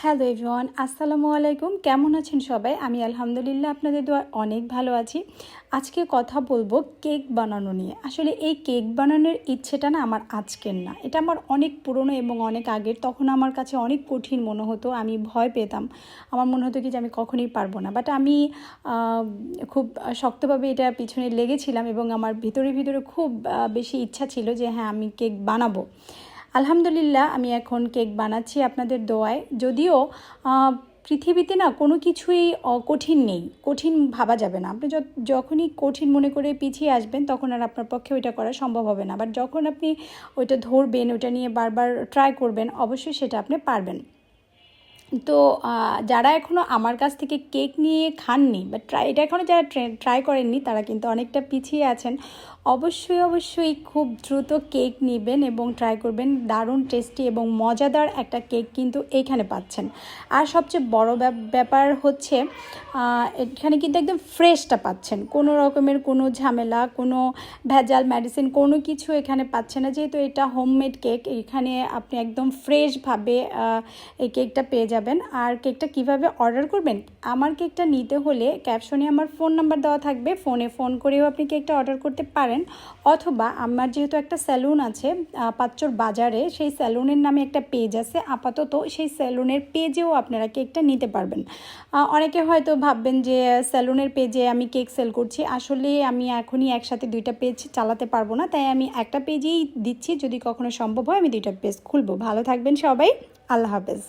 Hello everyone, আসসালামু আলাইকুম। কেমন আছেন সবাই? আমি আলহামদুলিল্লাহ আপনাদের দোয়ায় অনেক ভালো আছি। আজকে কথা বলবো কেক বানানো নিয়ে। আসলে এই কেক বানানোর ইচ্ছেটা না আমার আজকের না, এটা আমার অনেক পুরনো এবং অনেক আগের। তখন আমার কাছে অনেক কঠিন মনে হতো, আমি ভয় পেতাম। আমার মনে হতো কি যে আমি কখনোই পারবো না, বাট আমি খুব শক্তভাবে এটার পিছনে লেগেছিলাম এবং আমার ভিতরে ভিতরে খুব বেশি ইচ্ছা ছিল যে হ্যাঁ, আমি কেক বানাবো। আলহামদুলিল্লাহ আমি এখন কেক বানাচ্ছি আপনাদের দোয়ায়। যদিও পৃথিবীতে না কোনো কিছুই কঠিন নেই, কঠিন ভাবা যাবে না। আপনি যখনই কঠিন মনে করে পিছিয়ে আসবেন তখন আর আপনার পক্ষে ওইটা করা সম্ভব হবে না। বাট যখন আপনি ওইটা ধরবেন, ওইটা নিয়ে বারবার ট্রাই করবেন, অবশ্যই সেটা আপনি পারবেন। তো যারা এখনও আমার কাছ থেকে কেক নিয়ে খাননি বা এটা এখনও যারা ট্রাই করেননি তারা কিন্তু অনেকটা পিছিয়ে আছেন। অবশ্যই খুব দ্রুত কেক নেবেন এবং ট্রাই করবেন। দারুণ টেস্টি এবং মজাদার একটা কেক কিন্তু এইখানে পাচ্ছেন। আর সবচেয়ে বড় ব্যাপার হচ্ছে এখানে কিন্তু একদম ফ্রেশটা পাচ্ছেন, কোনো রকমের কোনো ঝামেলা, কোনো ভেজাল মেডিসিন কোনো কিছু এখানে পাচ্ছেন না। যেহেতু এটা হোমমেড কেক, এখানে আপনি একদম ফ্রেশভাবে এই কেকটা পেয়ে যাবেন। আর কেকটা কিভাবে অর্ডার করবেন, আমার কেকটা নিতে হলে ক্যাপশনে আমার ফোন নাম্বার দেওয়া থাকবে, ফোন করেও আপনি কেকটা অর্ডার করতে পারেন। অথবা আমার যেহেতু একটা স্যালুন আছে পাঁচচর বাজারে, সেই স্যালুনের নামে একটা পেজ আছে, আপাতত সেই স্যালুনের পেজেও আপনারা কেকটা নিতে পারবেন। অনেকে হয়তো ভাববেন যে স্যালুনের পেজে আমি কেক সেল করছি, আসলে আমি এখনই একসাথে দুইটা পেজ চালাতে পারবো না, তাই আমি একটা পেজেই দিচ্ছি। যদি কখনো সম্ভব হয় আমি দুইটা পেজ খুলবো। ভালো থাকবেন সবাই, আল্লাহ হাফেজ।